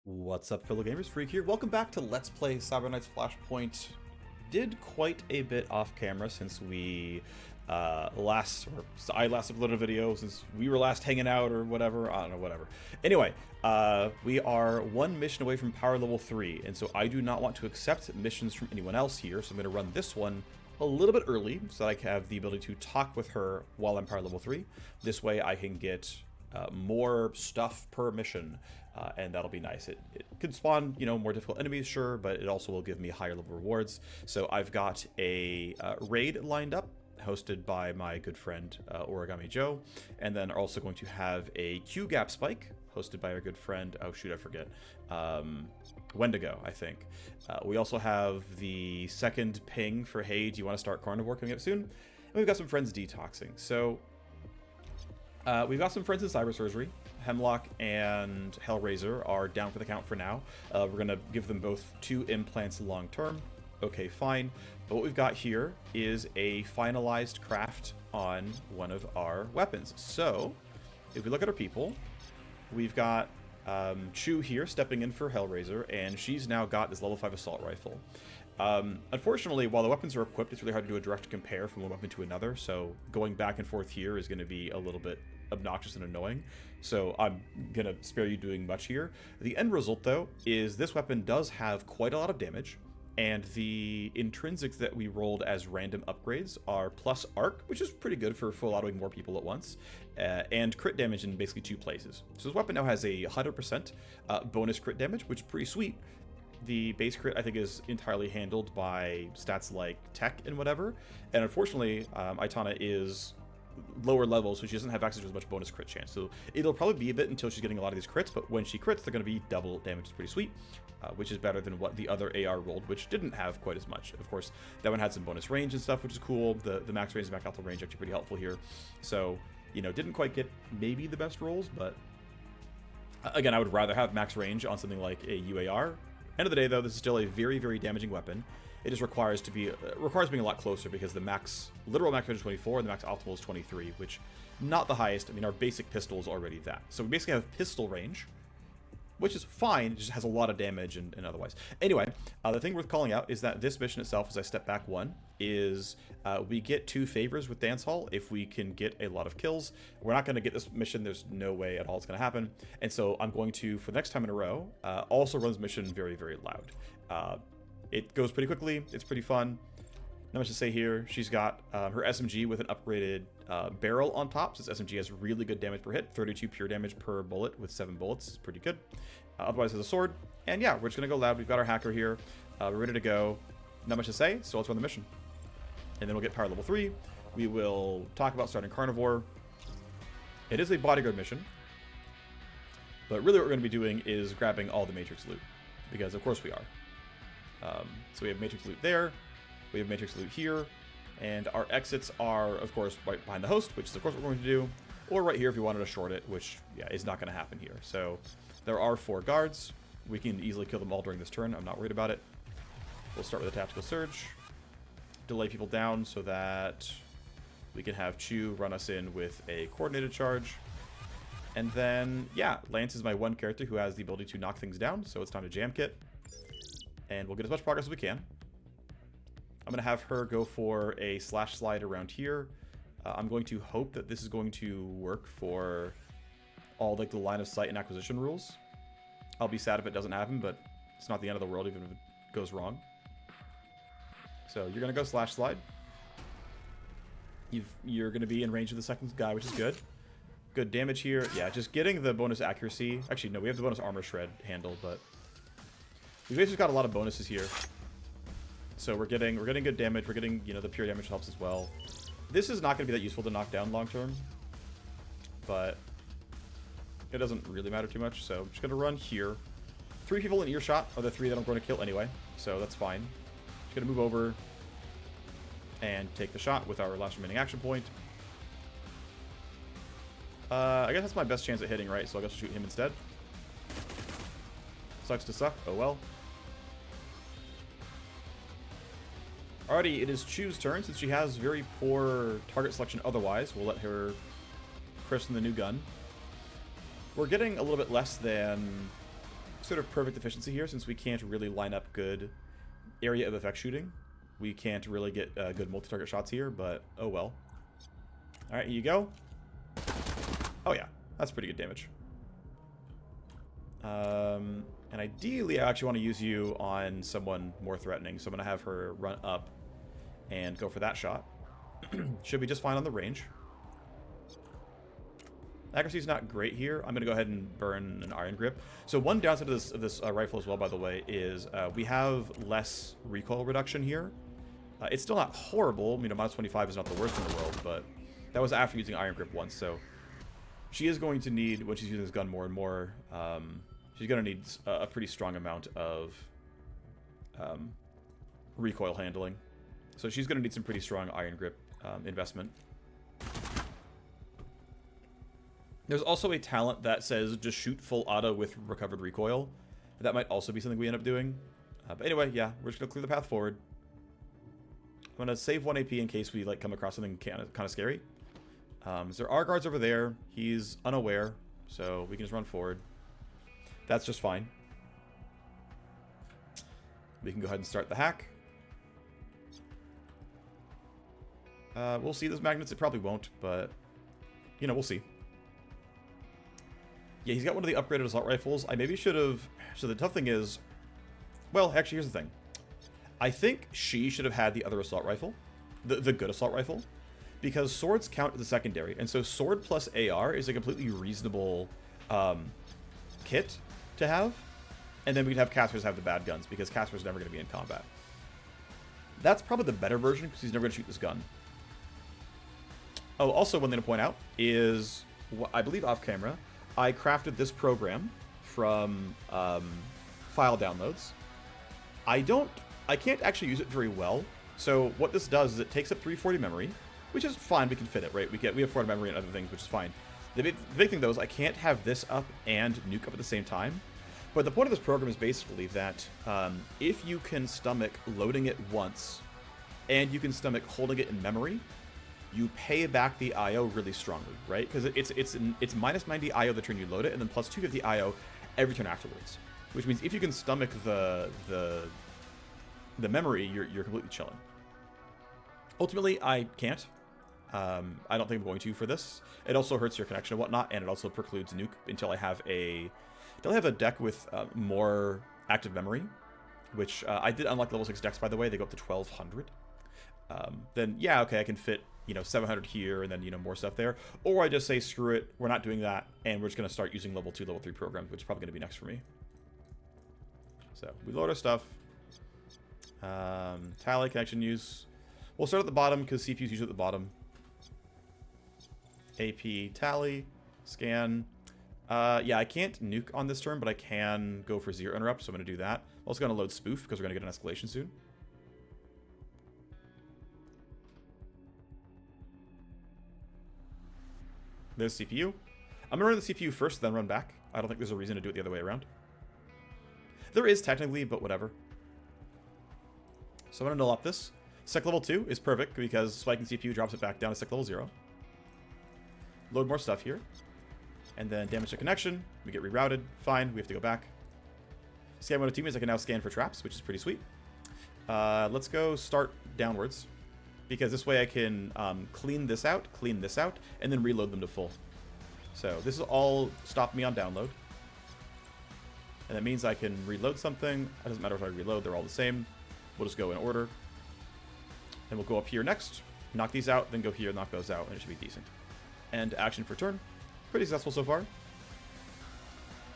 What's up, fellow gamers? Phreak here. Welcome back to Let's Play Cyber Knight's Flashpoint. Did quite a bit off camera since we I last uploaded a video, since we were last hanging out or whatever. I don't know, whatever. Anyway, we are one mission away from power level 3, and so I do not want to accept missions from anyone else here, so I'm going to run this one a little bit early so that I can have the ability to talk with her while I'm power level 3. This way I can get more stuff per mission, and that'll be nice. It could spawn, more difficult enemies, sure, but it also will give me higher level rewards. So I've got a raid lined up, hosted by my good friend Origami Joe, and then also going to have a Q gap spike hosted by our good friend, oh shoot, I forget, Wendigo, I think. We also have the second ping for hey, do you want to start Carnivore coming up soon? And we've got some friends detoxing. So we've got some friends in Cyber Surgery. Hemlock and Hellraiser are down for the count for now. We're going to give them both 2 implants long term. Okay, fine. But what we've got here is a finalized craft on one of our weapons. So, if we look at our people, we've got Chu here stepping in for Hellraiser, and she's now got this level 5 assault rifle. Unfortunately, while the weapons are equipped, it's really hard to do a direct compare from one weapon to another, so going back and forth here is going to be a little bit obnoxious and annoying, so I'm going to spare you doing much here. The end result, though, is this weapon does have quite a lot of damage, and the intrinsics that we rolled as random upgrades are plus arc, which is pretty good for full autoing more people at once, and crit damage in basically 2 places. So this weapon now has a 100% bonus crit damage, which is pretty sweet. The base crit, I think, is entirely handled by stats like tech and whatever, and unfortunately, Aitana is lower level, so she doesn't have access to as much bonus crit chance. So it'll probably be a bit until she's getting a lot of these crits, but when she crits, they're going to be double damage. It's pretty sweet, which is better than what the other AR rolled, which didn't have quite as much. Of course, that one had some bonus range and stuff, which is cool. The max range and max alpha range actually pretty helpful here. So, didn't quite get maybe the best rolls, but again, I would rather have max range on something like a UAR. End of the day, though, this is still a very, very damaging weapon. It just requires being a lot closer, because the literal max range is 24 and the max optimal is 23, which not the highest. I mean, our basic pistol is already that. So we basically have pistol range, which is fine. It just has a lot of damage and otherwise. Anyway, the thing worth calling out is that this mission itself, as I step back one, is we get 2 favors with Dance Hall if we can get a lot of kills. We're not going to get this mission. There's no way at all it's going to happen. And so I'm going to, for the next time in a row, also run this mission very, very loud. It goes pretty quickly. It's pretty fun. Not much to say here. She's got her SMG with an upgraded barrel on top. So this SMG has really good damage per hit, 32 pure damage per bullet with 7 bullets. It's pretty good. Otherwise, has a sword. And yeah, we're just going to go loud. We've got our hacker here. We're ready to go. Not much to say, so let's run the mission. And then we'll get power level 3. We will talk about starting Carnivore. It is a Bodyguard mission. But really what we're going to be doing is grabbing all the Matrix loot. Because of course we are. So we have Matrix loot there, we have Matrix loot here, and our exits are, of course, right behind the host, which is, of course, what we're going to do, or right here if you wanted to short it, which, yeah, is not going to happen here. So there are 4 guards. We can easily kill them all during this turn. I'm not worried about it. We'll start with a tactical surge, delay people down so that we can have Chu run us in with a coordinated charge. And then, yeah, Lance is my one character who has the ability to knock things down, so it's time to jam kit. And we'll get as much progress as we can. I'm going to have her go for a slash slide around here. I'm going to hope that this is going to work for all like the line of sight and acquisition rules. I'll be sad if it doesn't happen, but it's not the end of the world even if it goes wrong. So you're going to go slash slide. You're going to be in range of the second guy, which is good. Good damage here. Yeah, just getting the bonus accuracy. Actually, no, we have the bonus armor shred handled, but we've basically got a lot of bonuses here. So we're getting good damage. We're getting, the pure damage helps as well. This is not going to be that useful to knock down long term, but it doesn't really matter too much. So I'm just going to run here. 3 people in earshot are the 3 that I'm going to kill anyway, so that's fine. Just going to move over and take the shot with our last remaining action point. I guess that's my best chance at hitting, right? So I guess I'll shoot him instead. Sucks to suck. Oh well. Alrighty, it is Chu's turn. Since she has very poor target selection otherwise, we'll let her christen the new gun. We're getting a little bit less than sort of perfect efficiency here since we can't really line up good area of effect shooting. We can't really get good multi-target shots here, but oh well. Alright, here you go. Oh yeah, that's pretty good damage. And ideally, I actually want to use you on someone more threatening, so I'm going to have her run up and go for that shot. Should be just fine on the range. Accuracy's not great here. I'm going to go ahead and burn an iron grip. So one downside of this rifle as well, by the way, is we have less recoil reduction here. It's still not horrible. You know, minus 25 is not the worst in the world, but that was after using iron grip once. So she is going to need, when she's using this gun more and more, she's going to need a pretty strong amount of recoil handling. So she's going to need some pretty strong iron grip investment. There's also a talent that says just shoot full auto with recovered recoil. That might also be something we end up doing. But anyway, yeah, we're just going to clear the path forward. I'm going to save 1 AP in case we like come across something kind of scary. There are guards over there. He's unaware, so we can just run forward. That's just fine. We can go ahead and start the hack. We'll see those magnets. It probably won't, but, you know, we'll see. Yeah, he's got one of the upgraded assault rifles. I maybe should have... So the tough thing is... Well, actually, here's the thing. I think she should have had the other assault rifle. The good assault rifle. Because swords count as a secondary. And so sword plus AR is a completely reasonable kit to have. And then we'd have Casper's have the bad guns, because Casper's never going to be in combat. That's probably the better version, because he's never going to shoot this gun. Oh, also one thing to point out is, I believe off camera, I crafted this program from file downloads. I can't actually use it very well. So what this does is it takes up 340 memory, which is fine. We can fit it, right? We have 4 memory and other things, which is fine. The big thing though is I can't have this up and nuke up at the same time. But the point of this program is basically that if you can stomach loading it once, and you can stomach holding it in memory, you pay back the IO really strongly, right? Because it's minus 90 IO the turn you load it, and then plus 250 IO every turn afterwards. Which means if you can stomach the memory, you're completely chilling. Ultimately, I can't. I don't think I'm going to for this. It also hurts your connection and whatnot, and it also precludes nuke until I have a deck with more active memory, which I did unlock level 6 decks, by the way. They go up to 1200. Then yeah, okay, I can fit, 700 here and then, more stuff there. Or I just say, screw it, we're not doing that, and we're just going to start using level 2, level 3 programs, which is probably going to be next for me. So we load our stuff. Tally connection use. We'll start at the bottom because CPU's usually at the bottom. AP tally, scan. Yeah, I can't nuke on this turn, but I can go for 0 interrupt, so I'm going to do that. I'm also going to load spoof because we're going to get an escalation soon. There's CPU. I'm going to run the CPU first, then run back. I don't think there's a reason to do it the other way around. There is technically, but whatever. So I'm going to null up this. Sec level 2 is perfect because spiking CPU drops it back down to sec level 0. Load more stuff here. And then damage to connection. We get rerouted. Fine, we have to go back. Scan 102 means I can now scan for traps, which is pretty sweet. Let's go start downwards, because this way I can clean this out, and then reload them to full. So this is all stop me on download. And that means I can reload something. It doesn't matter if I reload, they're all the same. We'll just go in order. And we'll go up here next, knock these out, then go here, knock those out, and it should be decent. And action for turn. Pretty successful so far.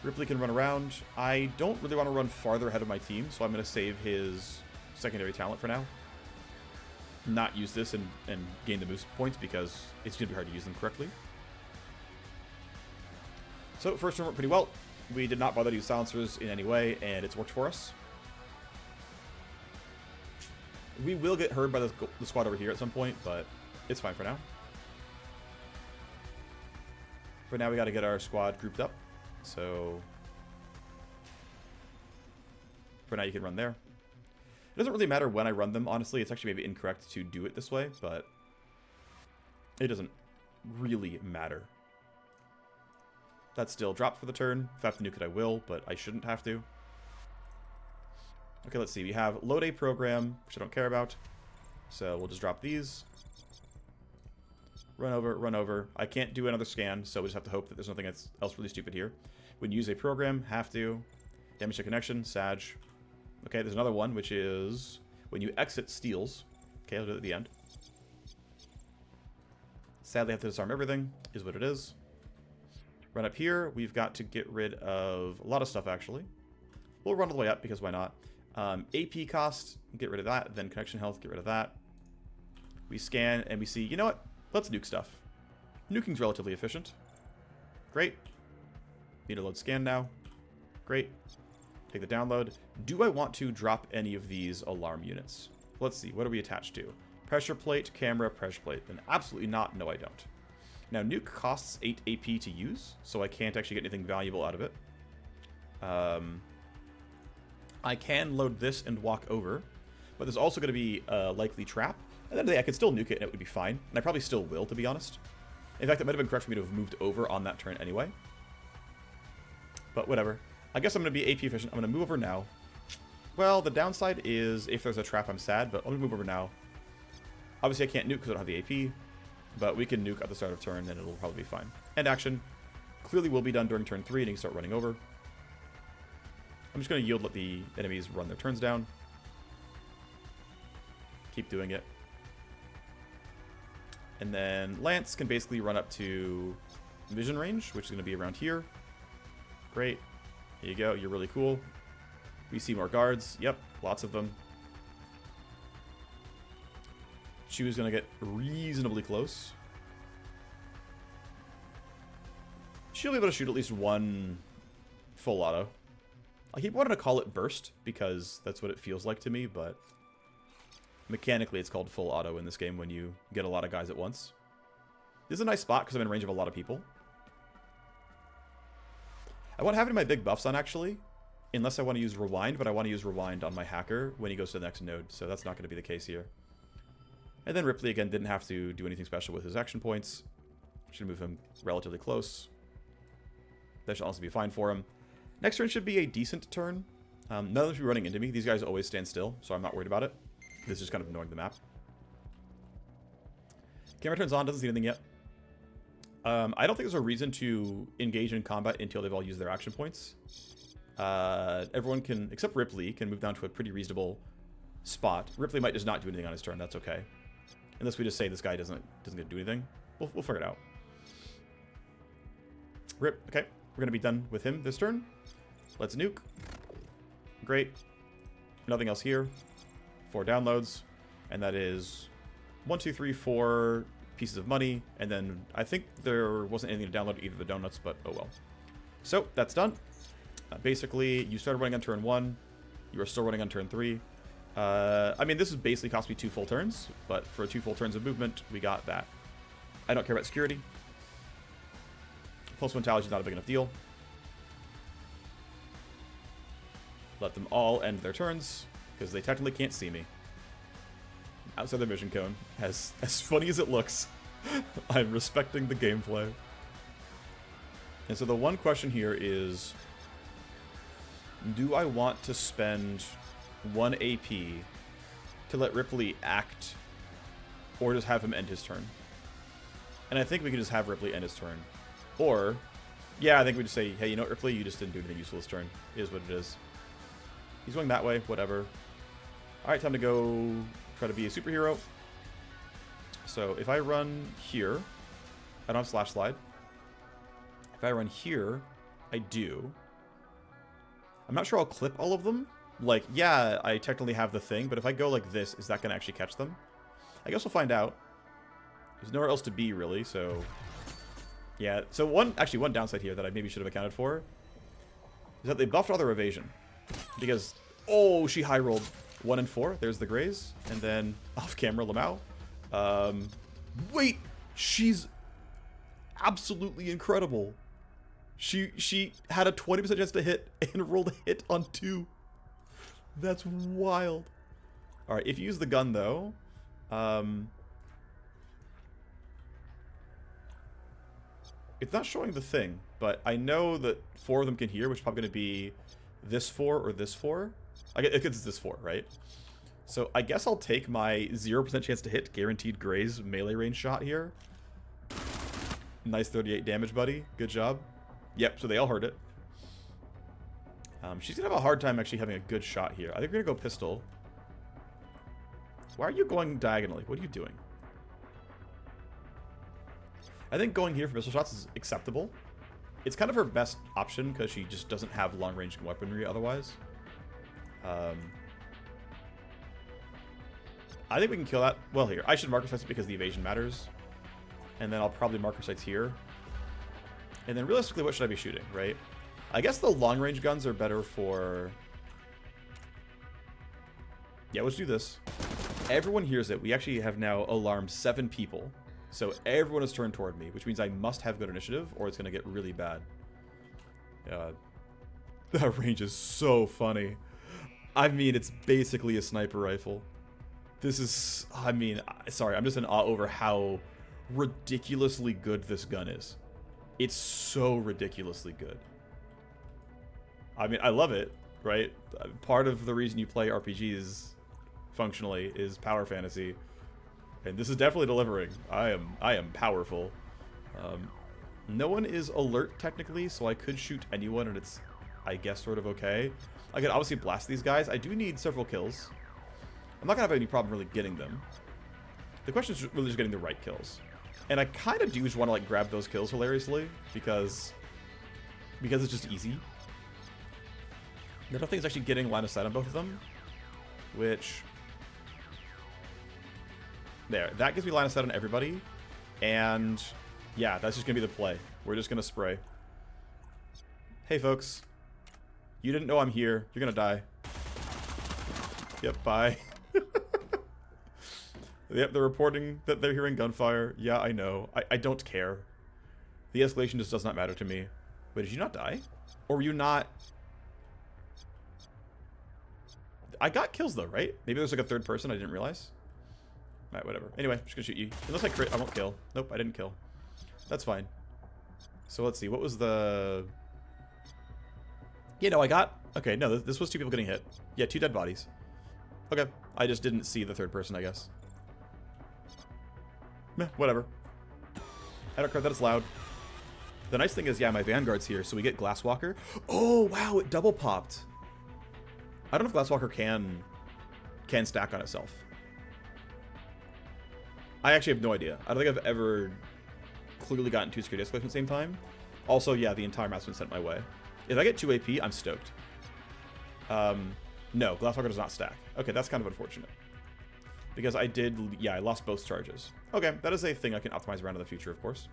Ripley can run around. I don't really want to run farther ahead of my team, so I'm going to save his secondary talent for now. Not use this and gain the boost points because it's going to be hard to use them correctly. So first turn went pretty well. We did not bother to use silencers in any way, and it's worked for us. We will get heard by the squad over here at some point, but it's fine for now. For now, we got to get our squad grouped up. So for now, you can run there. It doesn't really matter when I run them, honestly. It's actually maybe incorrect to do it this way, but it doesn't really matter. That's still dropped for the turn. If I have to nuke it, I will, but I shouldn't have to. Okay, let's see. We have load a program, which I don't care about. So we'll just drop these. Run over, run over. I can't do another scan, so we just have to hope that there's nothing else really stupid here. When you use a program, have to. Damage to connection, Sag. Okay, there's another one, which is when you exit steals. Okay, I'll do it at the end. Sadly, I have to disarm everything, is what it is. Run up here. We've got to get rid of a lot of stuff, actually. We'll run all the way up, because why not? AP cost, get rid of that. Then connection health, get rid of that. We scan, and we see, you know what? Let's nuke stuff. Nuking's relatively efficient. Great. Need a load scan now. Great. Take the download. Do I want to drop any of these alarm units? Let's see. What are we attached to? Pressure plate, camera, pressure plate. And absolutely not. No, I don't. Now, nuke costs 8 AP to use, so I can't actually get anything valuable out of it. I can load this and walk over, but there's also going to be a likely trap. And then I could still nuke it and it would be fine. And I probably still will, to be honest. In fact, it might have been correct for me to have moved over on that turn anyway. But whatever. I guess I'm going to be AP efficient. I'm going to move over now. Well, the downside is if there's a trap, I'm sad, but I'm going to move over now. Obviously, I can't nuke because I don't have the AP, but we can nuke at the start of turn and it'll probably be fine. End action. Clearly will be done during turn 3 and he can start running over. I'm just going to yield, let the enemies run their turns down. Keep doing it. And then Lance can basically run up to vision range, which is going to be around here. Great. Here you go. You're really cool. We see more guards. Yep, lots of them. She was going to get reasonably close. She'll be able to shoot at least one full auto. I keep wanting to call it burst because that's what it feels like to me, but mechanically it's called full auto in this game when you get a lot of guys at once. This is a nice spot because I'm in range of a lot of people. I want to have it in my big buffs on, actually, unless I want to use rewind, but I want to use rewind on my hacker when he goes to the next node, so that's not going to be the case here. And then Ripley, again, didn't have to do anything special with his action points. Should move him relatively close. That should also be fine for him. Next turn should be a decent turn. None of them should be running into me. These guys always stand still, so I'm not worried about it. This is just kind of ignoring the map. Camera turns on, doesn't see anything yet. I don't think there's a reason to engage in combat until they've all used their action points. Everyone can, except Ripley, can move down to a pretty reasonable spot. Ripley might just not do anything on his turn, that's okay. Unless we just say this guy doesn't get to do anything. We'll figure it out. Rip, okay. We're going to be done with him this turn. Let's nuke. Great. Nothing else here. 4 downloads. And that is 1, 2, 3, 4 pieces of money. And then I think there wasn't anything to download either of the donuts, but oh well. So that's done. Basically, you started running on turn 1. You are still running on turn 3. I mean, this has basically cost me 2 full turns, but for 2 full turns of movement, we got that. I don't care about security. Plus mentality is not a big enough deal. Let them all end their turns, because they technically can't see me. Outside the vision cone. As funny as it looks, I'm respecting the gameplay. And so the one question here is, do I want to spend 1 AP to let Ripley act, or just have him end his turn? And I think we can just have Ripley end his turn. Or, yeah, I think we just say, hey, you know what, Ripley, you just didn't do anything useful this turn. It is what it is. He's going that way, whatever. Alright, time to go try to be a superhero. So, if I run here, I don't have slash slide. If I run here, I do. I'm not sure I'll clip all of them. Like, yeah, I technically have the thing, but if I go like this, is that going to actually catch them? I guess we'll find out. There's nowhere else to be, really, so... Yeah, so one downside here that I maybe should have accounted for is that they buffed all their evasion. Because, oh, she high rolled 1 and 4. There's the Grays. And then off-camera, Lamau. Wait, she's absolutely incredible. She had a 20% chance to hit and rolled a hit on 2. That's wild. Alright, if you use the gun, though... It's not showing the thing, but I know that 4 of them can hear, which is probably going to be this 4 or this 4. I guess it's this 4, right? So I guess I'll take my 0% chance to hit guaranteed Gray's melee range shot here. Nice 38 damage, buddy. Good job. Yep, so they all heard it. She's going to have a hard time actually having a good shot here. I think we're going to go pistol. Why are you going diagonally? What are you doing? I think going here for pistol shots is acceptable. It's kind of her best option because she just doesn't have long-range weaponry otherwise. I think we can kill that. Well, here. I should marker sights because the evasion matters. And then I'll probably marker sights here. And then realistically, what should I be shooting, right? I guess the long-range guns are better for... Yeah, let's do this. Everyone hears it. We actually have now alarmed 7 people. So everyone is turned toward me, which means I must have good initiative or it's going to get really bad. That range is so funny. I mean, it's basically a sniper rifle. This is... I mean, sorry, I'm just in awe over how ridiculously good this gun is. It's so ridiculously good. I mean, I love it, right? Part of the reason you play RPGs functionally is power fantasy. And this is definitely delivering. I am powerful. No one is alert technically, so I could shoot anyone and it's, I guess, sort of okay. I could obviously blast these guys. I do need several kills. I'm not gonna have any problem really getting them. The question is really just getting the right kills. And I kind of do just want to like grab those kills hilariously because it's just easy. The other thing is actually getting line of sight on both of them, which... There, that gives me line of sight on everybody, and yeah, that's just gonna be the play. We're just gonna spray. Hey folks, you didn't know I'm here. You're gonna die. Yep, bye. Yep, they're reporting that they're hearing gunfire. Yeah, I know. I don't care. The escalation just does not matter to me. Wait, did you not die? Or were you not... I got kills though, right? Maybe there's like a third person I didn't realize. Alright, whatever. Anyway, I'm just gonna shoot you. Unless I crit, I won't kill. Nope, I didn't kill. That's fine. So let's see, what was the... Yeah, no, I got... Okay, no, this was 2 people getting hit. Yeah, 2 dead bodies. Okay, I just didn't see the third person, I guess. Meh, whatever. I don't care that it's loud. The nice thing is, yeah, my Vanguard's here, so we get Glasswalker. Oh, wow, it double popped. I don't know if Glasswalker can stack on itself. I actually have no idea. I don't think I've ever clearly gotten 2 security escalations at the same time. Also, yeah, the entire map's been sent my way. If I get 2 AP, I'm stoked. No, Glasswalker does not stack. Okay, that's kind of unfortunate. Because I did, yeah, I lost both charges. Okay, that is a thing I can optimize around in the future, of course.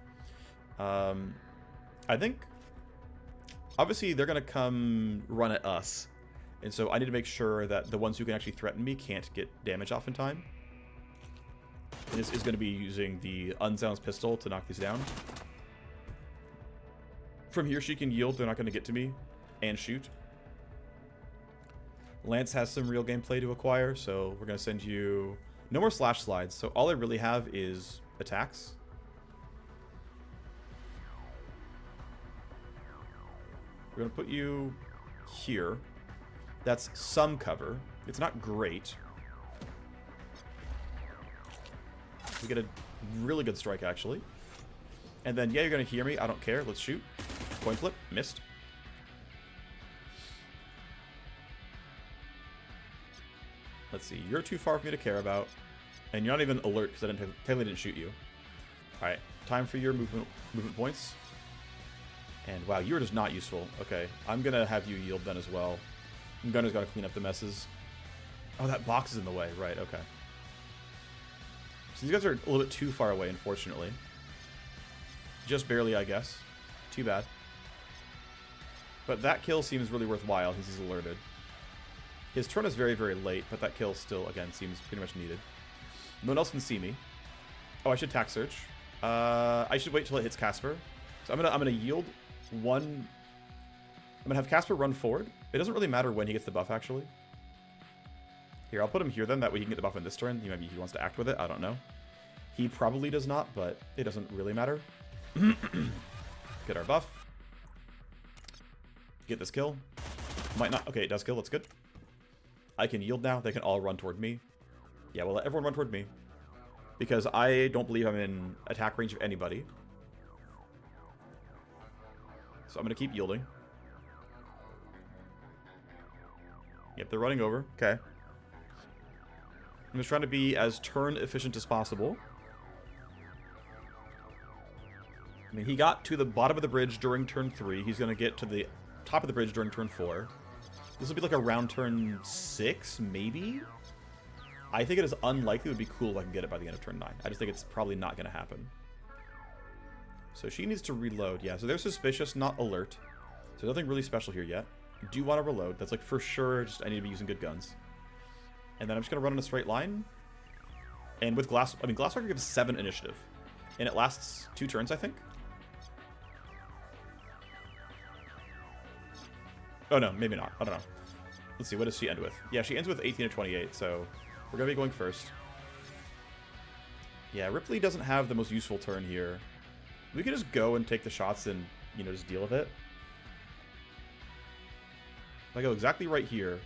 I think, obviously, they're going to come run at us. And so I need to make sure that the ones who can actually threaten me can't get damage off in time. And this is going to be using the unsilenced pistol to knock these down. From here, she can yield. They're not going to get to me and shoot. Lance has some real gameplay to acquire, so we're going to send you... No more slash slides, so all I really have is attacks. We're going to put you here. That's some cover. It's not great. We get a really good strike, actually. And then, yeah, you're going to hear me. I don't care. Let's shoot. Coin flip. Missed. Let's see. You're too far for me to care about. And you're not even alert because I technically didn't shoot you. Alright. Time for your movement points. And wow, you were just not useful. Okay. I'm going to have you yield then as well. Gunner's got to clean up the messes. Oh, that box is in the way. Right, okay. So these guys are a little bit too far away, unfortunately. Just barely, I guess. Too bad. But that kill seems really worthwhile since he's alerted. His turn is very, very late, but that kill still, again, seems pretty much needed. No one else can see me. Oh, I should attack search. I should wait till it hits Casper. So I'm gonna yield one. I'm gonna have Casper run forward. It doesn't really matter when he gets the buff, actually. Here, I'll put him here then. That way he can get the buff in this turn. Maybe he wants to act with it. I don't know. He probably does not, but it doesn't really matter. Get our buff. Get this kill. Might not. Okay, it does kill. That's good. I can yield now. They can all run toward me. Yeah, well, let everyone run toward me. Because I don't believe I'm in attack range of anybody. So I'm going to keep yielding. Yep, they're running over. Okay. I'm just trying to be as turn efficient as possible. I mean, he got to the bottom of the bridge during turn 3. He's going to get to the top of the bridge during turn 4. This will be like around turn 6, maybe? I think it is unlikely. It would be cool if I can get it by the end of turn 9. I just think it's probably not going to happen. So she needs to reload. Yeah, so they're suspicious, not alert. So nothing really special here yet. I do want to reload. That's like for sure. Just I need to be using good guns. And then I'm just going to run in a straight line. And with Glasswalker gives 7 initiative. And it lasts 2 turns, I think. Oh, no, maybe not. I don't know. Let's see, what does she end with? Yeah, she ends with 18 or 28, so we're going to be going first. Yeah, Ripley doesn't have the most useful turn here. We could just go and take the shots and, you know, just deal with it. If I go exactly right here,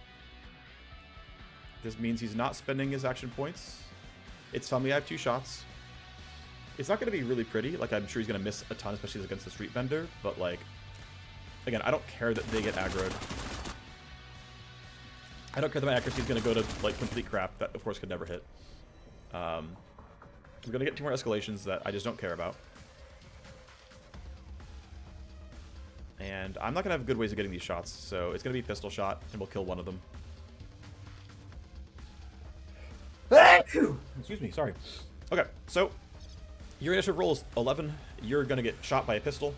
this means he's not spending his action points. It's telling me I have 2 shots. It's not going to be really pretty. Like, I'm sure he's going to miss a ton, especially against the Street Vendor, but, like, again, I don't care that they get aggroed. I don't care that my accuracy is going to go to, like, complete crap. That, of course, could never hit. We're going to get 2 more escalations that I just don't care about. And I'm not going to have good ways of getting these shots, so it's going to be pistol shot, and we'll kill one of them. Excuse me, sorry. Okay, so your initiative roll is 11. You're going to get shot by a pistol.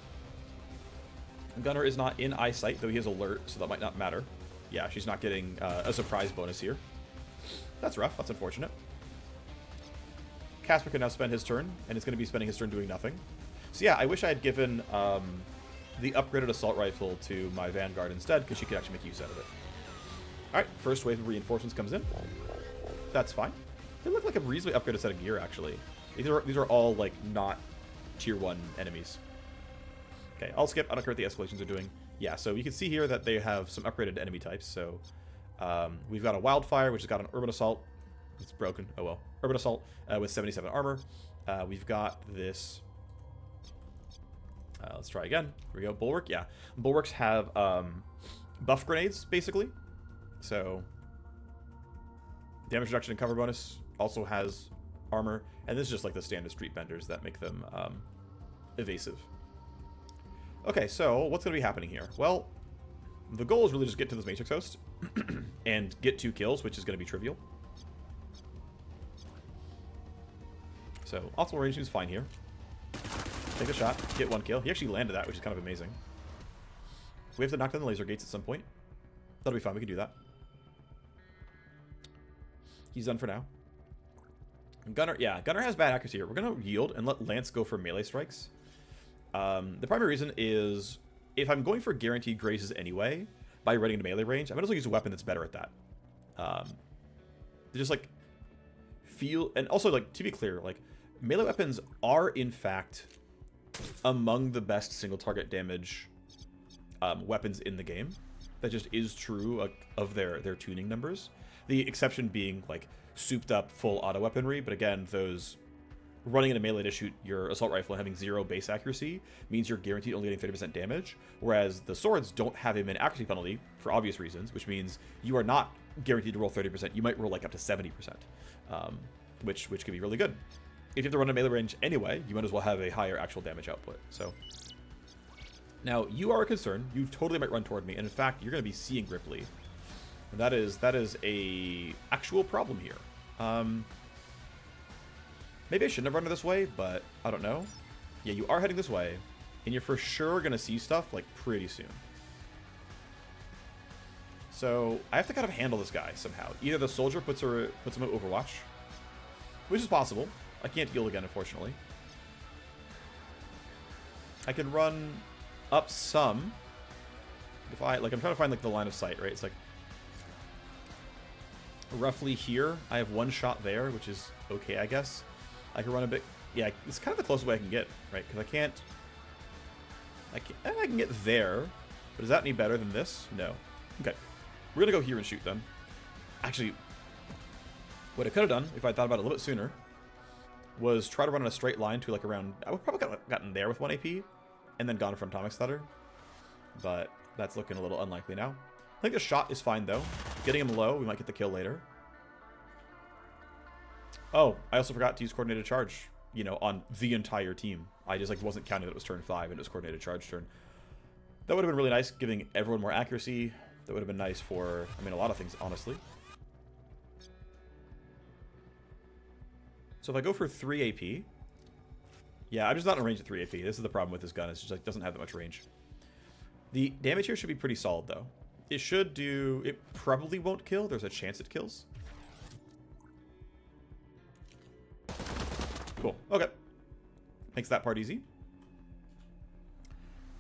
Gunner is not in eyesight, though he is alert, so that might not matter. Yeah, she's not getting a surprise bonus here. That's rough. That's unfortunate. Casper can now spend his turn, and it's going to be spending his turn doing nothing. So yeah, I wish I had given the upgraded assault rifle to my Vanguard instead, because she could actually make use out of it. Alright, first wave of reinforcements comes in. That's fine. They look like a reasonably upgraded set of gear, actually. These are all, like, not tier 1 enemies. Okay, I'll skip. I don't care what the escalations are doing. Yeah, so you can see here that they have some upgraded enemy types. So we've got a Wildfire, which has got an Urban Assault. It's broken. Oh well. Urban Assault with 77 armor. We've got this. Let's try again. Here we go. Bulwark. Yeah. Bulwarks have buff grenades, basically. So damage reduction and cover bonus also has armor. And this is just like the standard Street Benders that make them evasive. Okay, so what's going to be happening here? Well, the goal is really just get to this Matrix host and get 2 kills, which is going to be trivial. So, optimal range seems fine here. Take a shot, get 1 kill. He actually landed that, which is kind of amazing. We have to knock down the laser gates at some point. That'll be fine, we can do that. He's done for now. Gunner, yeah, Gunner has bad accuracy here. We're going to yield and let Lance go for melee strikes. The primary reason is if I'm going for guaranteed grazes anyway, by running into melee range, I'm going to use a weapon that's better at that. Just like feel, and also like to be clear, like melee weapons are in fact among the best single target damage weapons in the game. That just is true of their tuning numbers. The exception being like souped up full auto weaponry, but again, those running into melee to shoot your assault rifle and having 0 base accuracy means you're guaranteed only getting 50% damage, whereas the swords don't have a min accuracy penalty for obvious reasons, which means you are not guaranteed to roll 30%. You might roll like up to 70%, which can be really good. If you have to run a melee range anyway, you might as well have a higher actual damage output. So now you are a concern. You totally might run toward me, and in fact, you're going to be seeing Ripley. And that is a actual problem here. Maybe I shouldn't have run this way, but I don't know. Yeah, you are heading this way, and you're for sure going to see stuff, like, pretty soon. So, I have to kind of handle this guy somehow. Either the soldier puts him in Overwatch, which is possible. I can't heal again, unfortunately. I can run up some. If I'm trying to find, like, the line of sight, right? It's like roughly here. I have 1 shot there, which is okay, I guess. I can run a bit. Yeah, it's kind of the closest way I can get, right? Because I can get there, But is that any better than this? No. Okay. We're going to go here and shoot then. Actually, what I could have done, if I thought about it a little bit sooner, was try to run in a straight line to like around... I would probably gotten there with 1 AP, and then gone from Atomic Stutter. But that's looking a little unlikely now. I think the shot is fine, though. Getting him low, we might get the kill later. Oh, I also forgot to use Coordinated Charge, you know, on the entire team. I just, like, wasn't counting that it was turn 5 and it was Coordinated Charge turn. That would have been really nice, giving everyone more accuracy. That would have been nice for, I mean, a lot of things, honestly. So if I go for 3 AP... Yeah, I'm just not in range at 3 AP. This is the problem with this gun. It's just, like, doesn't have that much range. The damage here should be pretty solid, though. It should do... It probably won't kill. There's a chance it kills. Cool. Okay. Makes that part easy.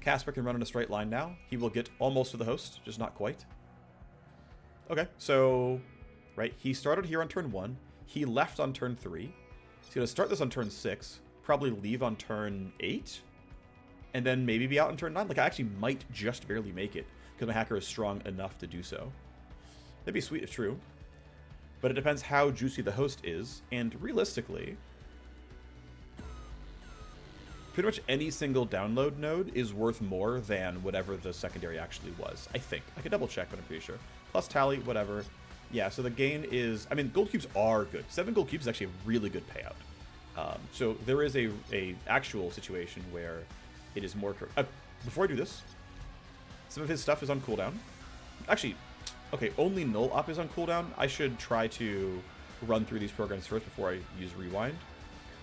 Casper can run in a straight line now. He will get almost to the host, just not quite. Okay, so... Right, he started here on turn 1. He left on turn 3. He's going to start this on turn 6. Probably leave on turn 8. And then maybe be out on turn 9. Like, I actually might just barely make it, because my hacker is strong enough to do so. That'd be sweet if true. But it depends how juicy the host is, and realistically... pretty much any single download node is worth more than whatever the secondary actually was, I think. I could double check, but I'm pretty sure. Plus tally, whatever. Yeah, so the gain is... I mean, gold cubes are good. 7 gold cubes is actually a really good payout. So there is a actual situation where it is more... before I do this, some of his stuff is on cooldown. Actually, okay, only null up is on cooldown. I should try to run through these programs first before I use rewind.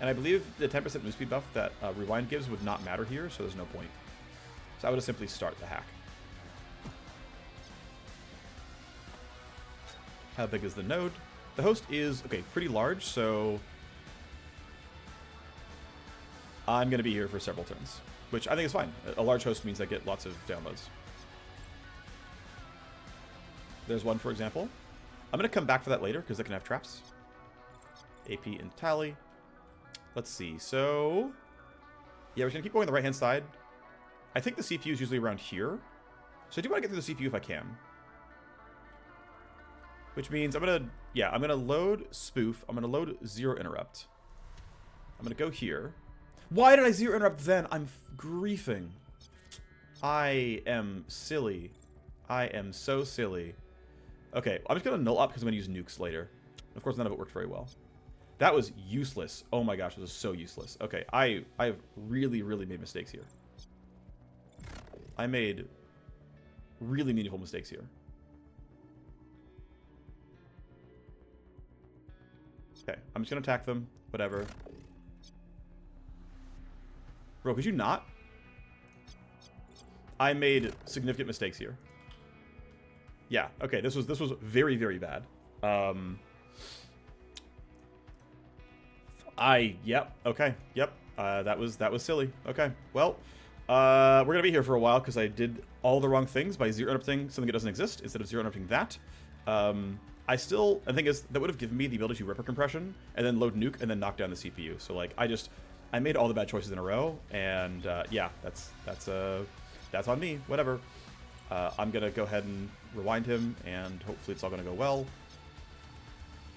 And I believe the 10% move speed buff that rewind gives would not matter here, so there's no point. So I would just simply start the hack. How big is the node? The host is, okay, pretty large, so I'm going to be here for several turns, which I think is fine. A large host means I get lots of downloads. There's one, for example. I'm going to come back for that later, because it can have traps. AP and tally. Let's see. So, yeah, we're going to keep going on the right-hand side. I think the CPU is usually around here. So I do want to get through the CPU if I can. Which means I'm going to, yeah, I'm going to load spoof. I'm going to load zero interrupt. I'm going to go here. Why did I zero interrupt then? I'm griefing. I am silly. I am so silly. Okay, I'm just going to null up because I'm going to use nukes later. Of course, none of it worked very well. That was useless. Oh my gosh, it was so useless. Okay, I've really, really made mistakes here. I made really meaningful mistakes here. Okay, I'm just going to attack them. Whatever. Bro, could you not? I made significant mistakes here. Yeah, okay, this was very, very bad. Yep, okay, yep. That was silly. Okay, well, we're gonna be here for a while because I did all the wrong things by zero interrupting something that doesn't exist instead of zero interrupting that. I think that would have given me the ability to ripper compression and then load nuke and then knock down the CPU. So like I made all the bad choices in a row, and yeah, that's on me. Whatever. I'm gonna go ahead and rewind him, and hopefully it's all gonna go well.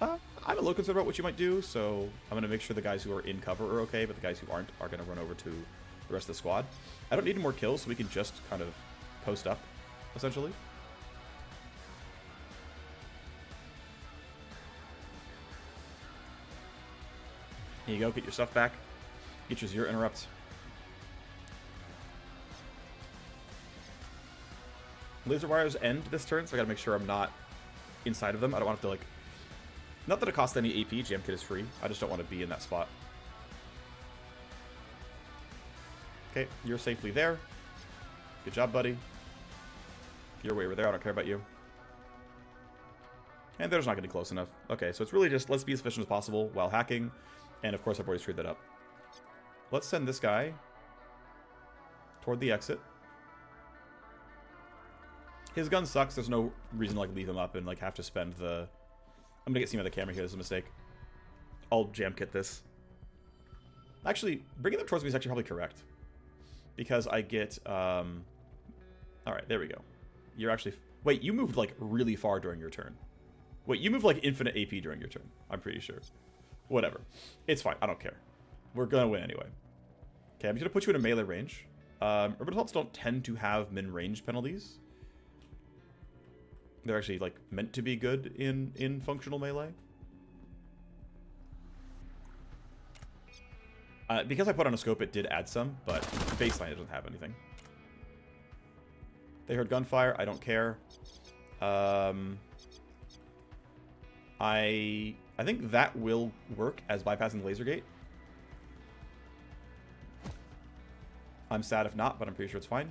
I'm a little concerned about what you might do, so I'm going to make sure the guys who are in cover are okay, but the guys who aren't are going to run over to the rest of the squad. I don't need any more kills, so we can just kind of post up, essentially. Here you go, get your stuff back. Get your zero interrupts. Laser wires end this turn, so I got to make sure I'm not inside of them. I don't want to have to, like... Not that it costs any AP, jam kit is free. I just don't want to be in that spot. Okay, you're safely there. Good job, buddy. You're way over there, I don't care about you. And they're just not getting close enough. Okay, so it's really just let's be as efficient as possible while hacking. And of course I've already screwed that up. Let's send this guy toward the exit. His gun sucks, there's no reason to like leave him up and like have to spend the... I'm gonna get seen by the camera here. This is a mistake. I'll jam kit this. Actually, bringing them towards me is actually probably correct. Because I get Alright, there we go. You're actually... Wait, you moved, like, really far during your turn. Wait, you moved, like, infinite AP during your turn. I'm pretty sure. Whatever. It's fine. I don't care. We're gonna win anyway. Okay, I'm just gonna put you in a melee range. Urban assaults don't tend to have min-range penalties. They're actually, like, meant to be good in functional melee. Because I put on a scope, it did add some, but baseline it doesn't have anything. They heard gunfire. I don't care. I think that will work as bypassing the laser gate. I'm sad if not, but I'm pretty sure it's fine.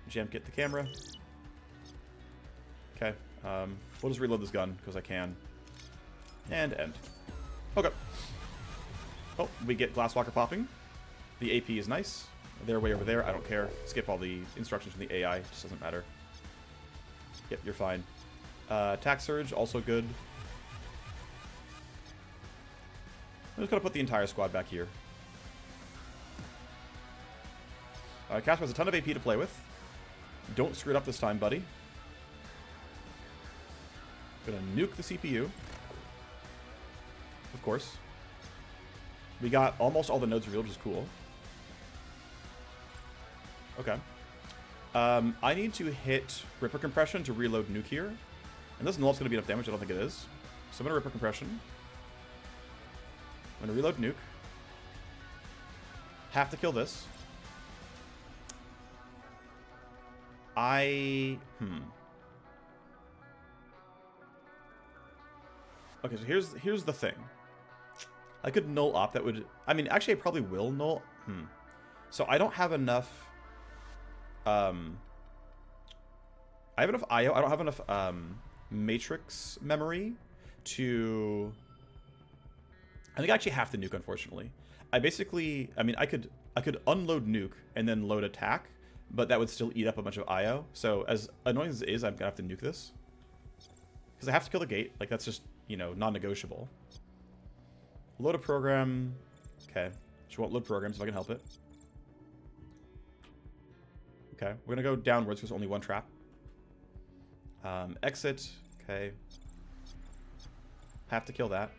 Jam kit the camera. Okay. We'll just reload this gun because I can. And end. Okay. Oh, we get Glasswalker popping. The AP is nice. They're way over there. I don't care. Skip all the instructions from the AI. It just doesn't matter. Yep, you're fine. Attack Surge, also good. I'm just going to put the entire squad back here. Casper has a ton of AP to play with. Don't screw it up this time, buddy. Gonna nuke the CPU. Of course. We got almost all the nodes revealed, which is cool. Okay. I need to hit Ripper Compression to reload nuke here. And this null's going to be enough damage. I don't think it is. So I'm going to Ripper Compression. I'm going to reload nuke. Have to kill this. Okay, so here's the thing. I could null op. That would... I mean, actually, I probably will null... So I don't have enough... I have enough IO. I don't have enough matrix memory to... I think I actually have to nuke, unfortunately. I mean, I could unload nuke and then load attack, but that would still eat up a bunch of IO. So as annoying as it is, I'm gonna have to nuke this. Because I have to kill the gate. Like, that's just, you know, non-negotiable. Load a program. Okay. She won't load programs if I can help it. Okay. We're going to go downwards because there's only one trap. Exit. Okay. Have to kill that.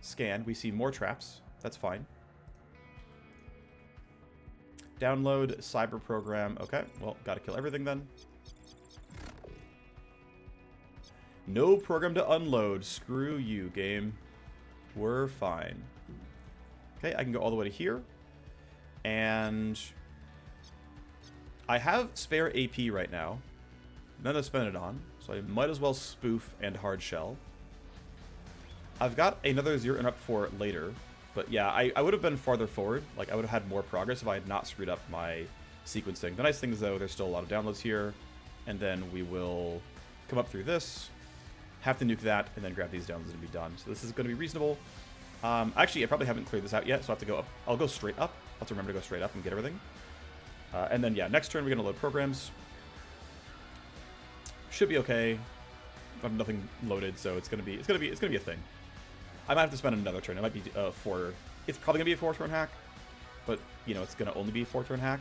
Scan. We see more traps. That's fine. Download cyber program. Okay. Well, got to kill everything then. No program to unload. Screw you, game. We're fine. Okay, I can go all the way to here. And I have spare AP right now. None to spend it on. So I might as well spoof and hard shell. I've got another 0 interrupt for later. But yeah, I would have been farther forward. Like, I would have had more progress if I had not screwed up my sequencing. The nice thing is, though, there's still a lot of downloads here. And then we will come up through this. Have to nuke that, and then grab these downloads and be done. So this is going to be reasonable. Actually, I probably haven't cleared this out yet, so I have to go up. I'll go straight up. I'll have to remember to go straight up and get everything. And then, yeah, next turn we're going to load programs. Should be okay. I have nothing loaded, so it's gonna be a thing. I might have to spend another turn. It might be it's probably gonna be a 4-turn hack, but you know it's gonna only be a 4-turn hack,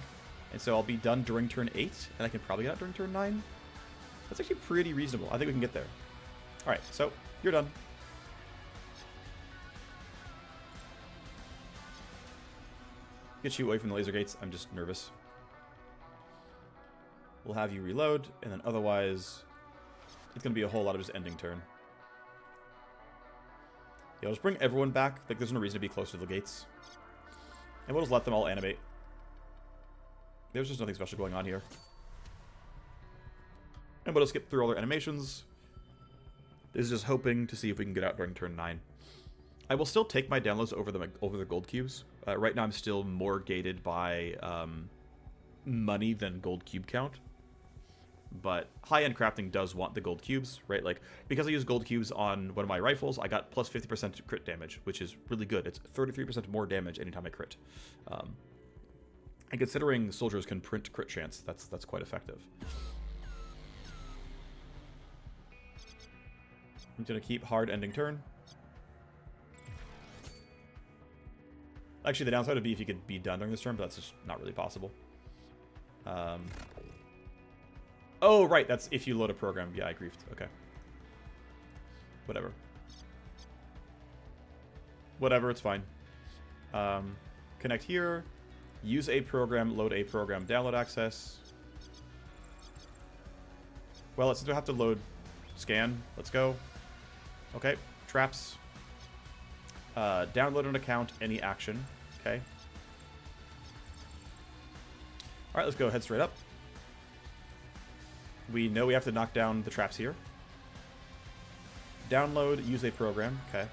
and so I'll be done during turn 8, and I can probably get out during turn 9. That's actually pretty reasonable. I think we can get there. All right, so you're done. Get you away from the laser gates. I'm just nervous. We'll have you reload, and then otherwise, it's going to be a whole lot of just ending turn. Yeah, I'll just bring everyone back. Like, there's no reason to be close to the gates. And we'll just let them all animate. There's just nothing special going on here. And we'll skip through all their animations. This is just hoping to see if we can get out during turn 9. I will still take my downloads over the gold cubes. Right now I'm still more gated by money than gold cube count. But high-end crafting does want the gold cubes, right? Like, because I use gold cubes on one of my rifles, I got plus 50% crit damage, which is really good. It's 33% more damage anytime I crit. And considering soldiers can print crit chance, that's quite effective. I'm going to keep hard ending turn. Actually, the downside would be if you could be done during this turn, but that's just not really possible. Oh, right. That's if you load a program. Yeah, I griefed. Okay. Whatever. Whatever, it's fine. Connect here. Use a program, load a program, download access. Well, since we have to load scan, let's go. Okay, traps. Download an account, any action. Okay. Alright, let's go head straight up. We know we have to knock down the traps here. Download, use a program. Okay.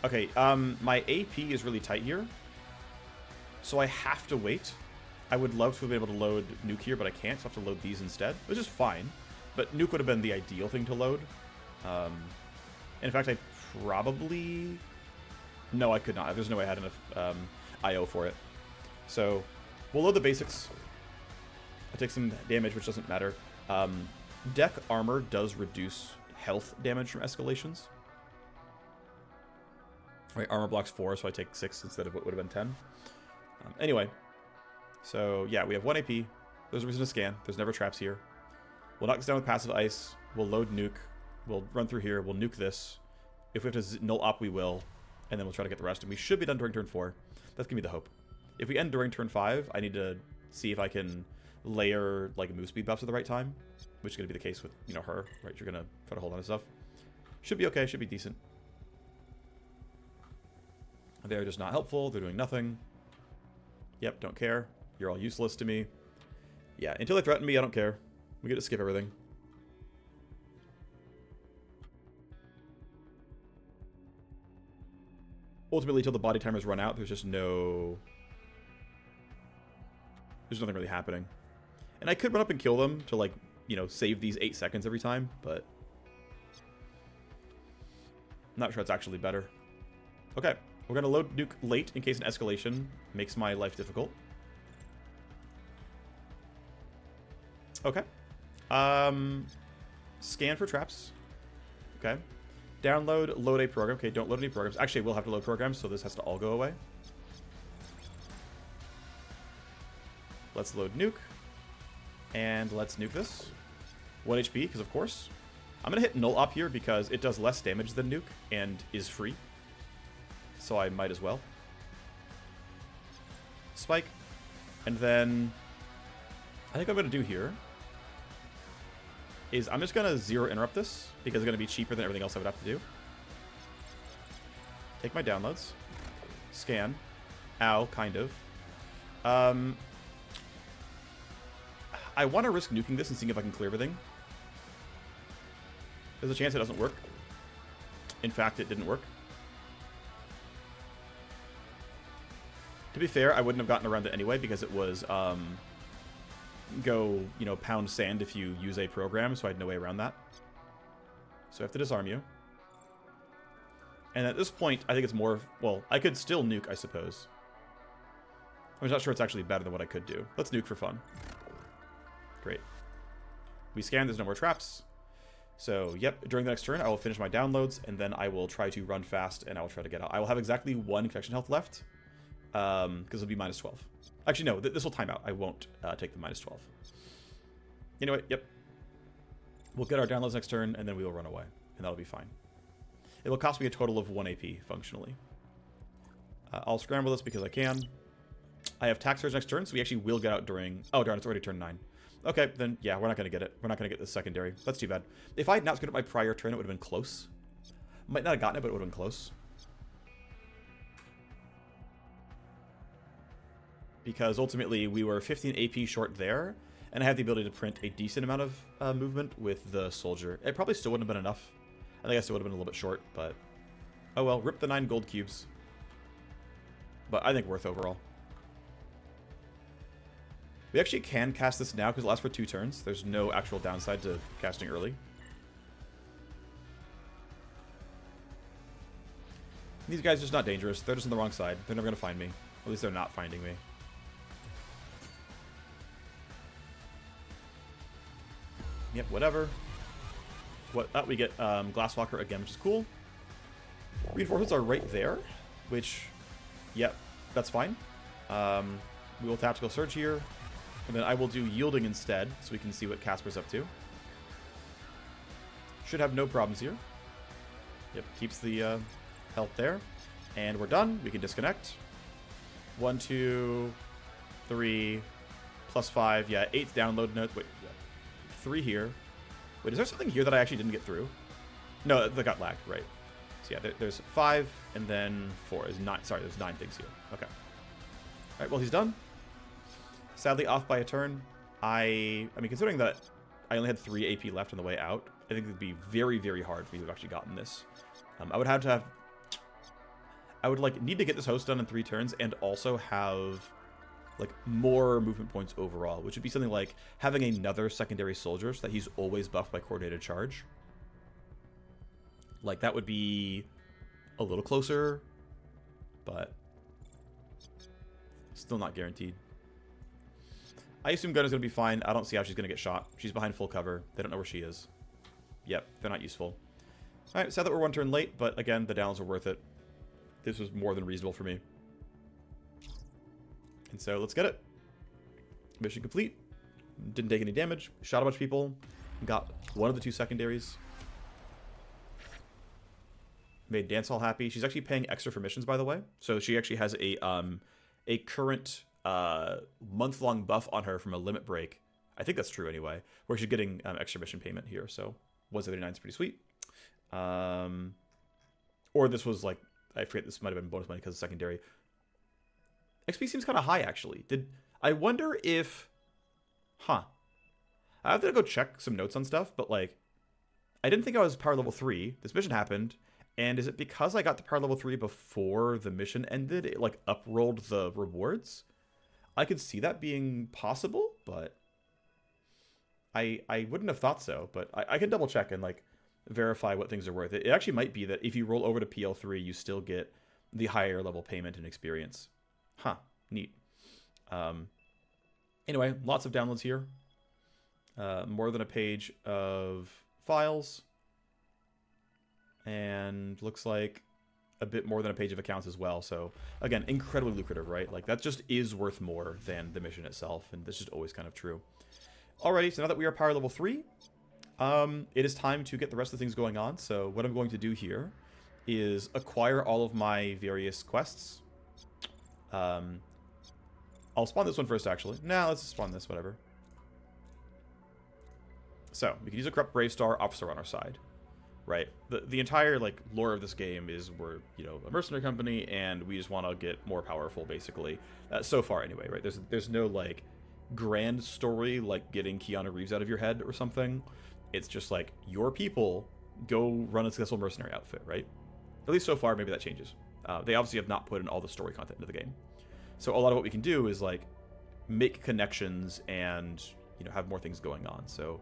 Okay, my AP is really tight here. So I have to wait. I would love to have been able to load nuke here, but I can't, so I have to load these instead. Which is fine. But nuke would have been the ideal thing to load. In fact, I probably... No, I could not. There's no way I had enough IO for it. So, we'll load the basics. I take some damage, which doesn't matter. Deck armor does reduce health damage from escalations. Right, armor blocks 4, so I take 6 instead of what would have been 10. Anyway, so yeah, we have 1 AP. There's a reason to scan. There's never traps here. We'll knock this down with passive ice. We'll load nuke. We'll run through here. We'll nuke this. If we have to null op, we will. And then we'll try to get the rest. And we should be done during turn 4. That's going to be the hope. If we end during turn 5, I need to see if I can layer like move speed buffs at the right time. Which is going to be the case with, you know, her. Right, you're going to try to hold on to stuff. Should be okay. Should be decent. They're just not helpful. They're doing nothing. Yep, don't care. You're all useless to me. Yeah, until they threaten me, I don't care. We get to skip everything. Ultimately, until the body timers run out, there's just no... There's nothing really happening. And I could run up and kill them to, like, you know, save these 8 seconds every time, but... I'm not sure it's actually better. Okay. We're going to load nuke late in case an escalation makes my life difficult. Okay. Scan for traps. Okay. Download, load a program. Okay, don't load any programs. Actually, we'll have to load programs, so this has to all go away. Let's load nuke. And let's nuke this. 1 HP, because of course. I'm going to hit null op here because it does less damage than nuke and is free. So I might as well. Spike. And then I think what I'm going to do here is I'm just going to zero interrupt this because it's going to be cheaper than everything else I would have to do. Take my downloads. Scan. Ow, kind of. I want to risk nuking this and seeing if I can clear everything. There's a chance it doesn't work. In fact, it didn't work. To be fair, I wouldn't have gotten around it anyway because it was go, you know, pound sand if you use a program, so I had no way around that. So I have to disarm you. And at this point, I think it's more... Well, I could still nuke, I suppose. I'm not sure it's actually better than what I could do. Let's nuke for fun. Great. We scan, there's no more traps. So, yep, during the next turn, I will finish my downloads, and then I will try to run fast, and I will try to get out. I will have exactly 1 connection health left. Because it'll be minus 12. Actually, no, this will time out. I won't take the minus 12. Anyway, yep. We'll get our downloads next turn, and then we will run away. And that'll be fine. It will cost me a total of 1 AP, functionally. I'll scramble this because I can. I have tax surge next turn, so we actually will get out during... Oh, darn, it's already turn 9. Okay, then, yeah, we're not going to get it. We're not going to get the secondary. That's too bad. If I had not screwed up my prior turn, it would have been close. Might not have gotten it, but it would have been close. Because ultimately we were 15 AP short there, and I have the ability to print a decent amount of movement with the soldier. It probably still wouldn't have been enough. I think I still would have been a little bit short, but oh well, rip the 9 gold cubes. But I think worth overall. We actually can cast this now because it lasts for 2 turns. There's no actual downside to casting early. These guys are just not dangerous. They're just on the wrong side. They're never going to find me. At least they're not finding me. Yep, whatever. We get Glasswalker again, which is cool. Reinforcements are right there, which, yep, that's fine. We will Tactical Surge here. And then I will do Yielding instead, so we can see what Casper's up to. Should have no problems here. Yep, keeps the health there. And we're done. We can disconnect. 1, 2, 3, +5. Yeah, 8th download note. Wait, 3 here. Wait, is there something here that I actually didn't get through? No, that got lagged, right. So yeah, there's 5, and then 4 is 9. Sorry, there's 9 things here. Okay. Alright, well, he's done. Sadly, off by a turn. I mean, considering that I only had 3 AP left on the way out, I think it would be very, very hard for me to have actually gotten this. I would have to have... I would, like, need to get this host done in 3 turns and also have, like, more movement points overall, which would be something like having another secondary soldier so that he's always buffed by coordinated charge. Like, that would be a little closer, but still not guaranteed. I assume Gunner's going to be fine. I don't see how she's going to get shot. She's behind full cover. They don't know where she is. Yep, they're not useful. Alright, sad that we're 1 turn late, but again, the downs are worth it. This was more than reasonable for me. And so, let's get it. Mission complete. Didn't take any damage. Shot a bunch of people. Got one of the 2 secondaries. Made Dance Hall happy. She's actually paying extra for missions, by the way. So she actually has a current month-long buff on her from a limit break. I think that's true anyway. Where she's getting extra mission payment here. So 179 is pretty sweet. Or this was like, I forget, this might have been bonus money because of secondary. XP seems kind of high, actually. I wonder if... Huh. I have to go check some notes on stuff, but like, I didn't think I was power level 3. This mission happened. And is it because I got to power level 3 before the mission ended, it like up-rolled the rewards? I could see that being possible, but I wouldn't have thought so. But I can double check and like verify what things are worth. It actually might be that if you roll over to PL3, you still get the higher level payment and experience. Huh, neat. Anyway, lots of downloads here. More than a page of files. And looks like a bit more than a page of accounts as well. So again, incredibly lucrative, right? Like that just is worth more than the mission itself. And this is always kind of true. Alrighty, so now that we are power level 3, it is time to get the rest of the things going on. So what I'm going to do here is acquire all of my various quests. I'll spawn this one first, actually. Nah, let's spawn this, whatever. So we can use a Corrupt Brave Star officer on our side. Right, the entire like lore of this game is we're, you know, a mercenary company and we just want to get more powerful, basically. So far, anyway, right? There's no like grand story like getting Keanu Reeves out of your head or something. It's just like your people go run a successful mercenary outfit, right? At least so far, maybe that changes. They obviously have not put in all the story content into the game, so a lot of what we can do is like make connections and, you know, have more things going on. So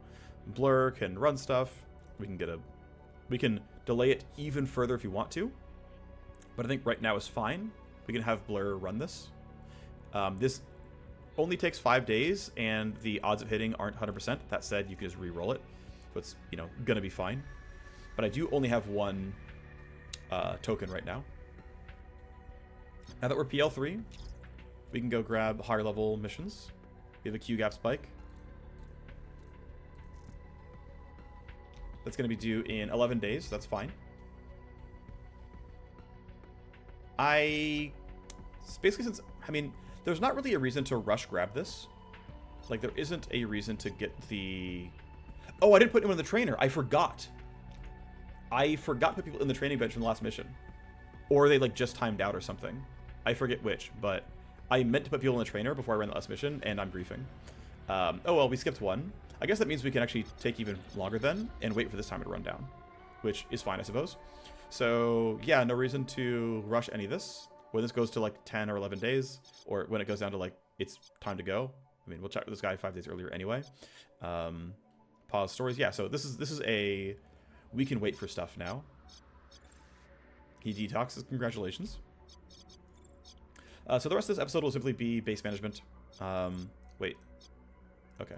Blur can run stuff. We can delay it even further if you want to, but I think right now is fine. We can have Blur run this. This only takes 5 days, and the odds of hitting aren't 100%. That said, you can just re-roll it, so it's, you know, gonna be fine. But I do only have 1 token right now. Now that we're PL3, we can go grab higher level missions. We have a Q gap spike. That's going to be due in 11 days. So that's fine. Basically, since, I mean, there's not really a reason to rush grab this. Like, there isn't a reason to get the... Oh, I didn't put anyone in the trainer. I forgot. I forgot to put people in the training bench from the last mission. Or they, like, just timed out or something. I forget which, but I meant to put people in the trainer before I ran the last mission, and I'm griefing. Oh, well, we skipped 1. I guess that means we can actually take even longer then and wait for this time to run down, which is fine, I suppose. So yeah, no reason to rush any of this. When this goes to like 10 or 11 days, or when it goes down to like it's time to go. I mean, we'll chat with this guy 5 days earlier anyway. Pause stories. Yeah, so this is a we can wait for stuff now. He detoxes. Congratulations. So the rest of this episode will simply be base management. Wait. Okay.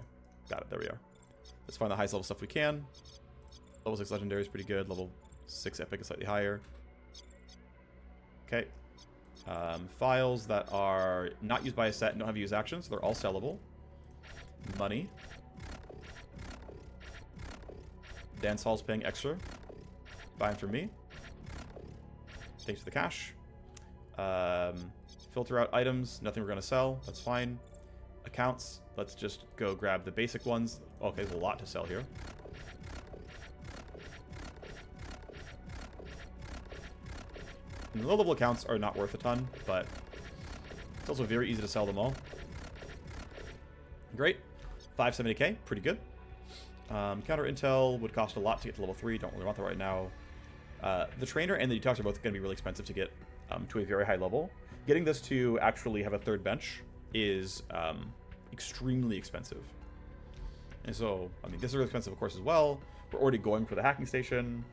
Got it. There we are. Let's find the highest level stuff we can. Level 6 legendary is pretty good. Level 6 epic is slightly higher. Okay. Files that are not used by a set and don't have use actions, so they're all sellable. Money. Dance hall's paying extra. Buying from me. Thanks for the cash. Filter out items. Nothing we're going to sell. That's fine. Accounts. Let's just go grab the basic ones. Okay, there's a lot to sell here. And the low-level accounts are not worth a ton, but it's also very easy to sell them all. Great. 570k. Pretty good. Counter intel would cost a lot to get to level 3. Don't really want that right now. The trainer and the detox are both going to be really expensive to get to a very high level. Getting this to actually have a third bench is extremely expensive. And so, I mean, this is really expensive, of course, as well. We're already going for the hacking station.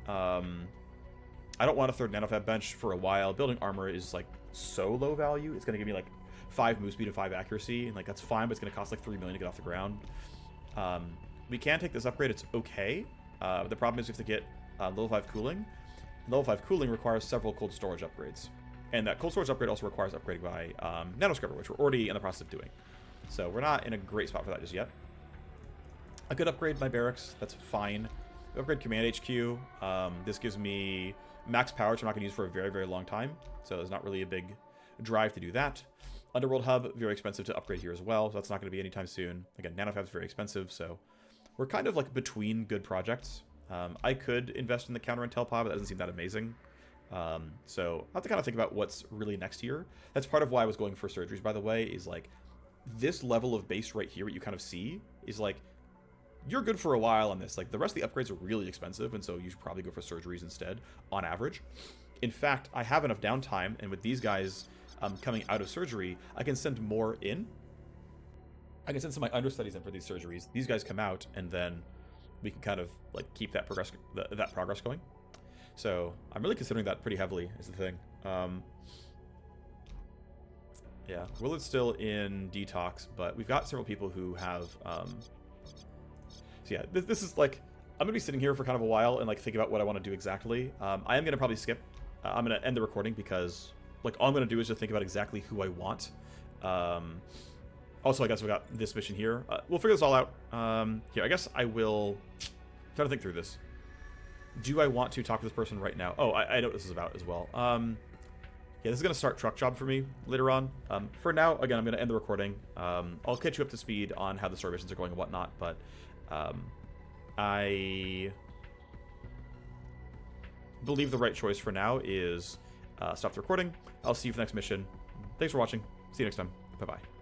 I don't want a third nanofab bench for a while. Building armor is, like, so low value. It's going to give me, like, 5 move speed and 5 accuracy. And, like, that's fine, but it's going to cost, like, 3 million to get off the ground. We can take this upgrade. It's okay. The problem is we have to get level 5 cooling. Level 5 cooling requires several cold storage upgrades. And that cold storage upgrade also requires upgrading by nanoscrubber, which we're already in the process of doing. So we're not in a great spot for that just yet. I could upgrade my barracks. That's fine. Upgrade command HQ. This gives me max power, which I'm not going to use for a very, very long time. So there's not really a big drive to do that. Underworld hub, very expensive to upgrade here as well. So that's not going to be anytime soon. Again, nanofab's very expensive, so we're kind of like between good projects. I could invest in the counter intel pod, but that doesn't seem that amazing. So I have to kind of think about what's really next here. That's part of why I was going for surgeries, by the way, is like this level of base right here, what you kind of see is like, you're good for a while on this. Like the rest of the upgrades are really expensive, and so you should probably go for surgeries instead on average. In fact, I have enough downtime, and with these guys coming out of surgery, I can send more in. I can send some of my understudies in for these surgeries. These guys come out, and then we can kind of like keep that progress going. So I'm really considering that pretty heavily is the thing. Yeah, Willard's still in detox, but we've got several people who have. So yeah, this is like I'm gonna be sitting here for kind of a while and like think about what I want to do exactly. I am gonna probably skip. I'm gonna end the recording because like all I'm gonna do is just think about exactly who I want. Also, I guess we got this mission here. We'll figure this all out. Here, I guess I will try to think through this. Do I want to talk to this person right now? Oh, I know what this is about as well. Yeah, this is going to start truck job for me later on. For now, again, I'm going to end the recording. I'll catch you up to speed on how the story missions are going and whatnot, but I believe the right choice for now is stop the recording. I'll see you for the next mission. Thanks for watching. See you next time. Bye-bye.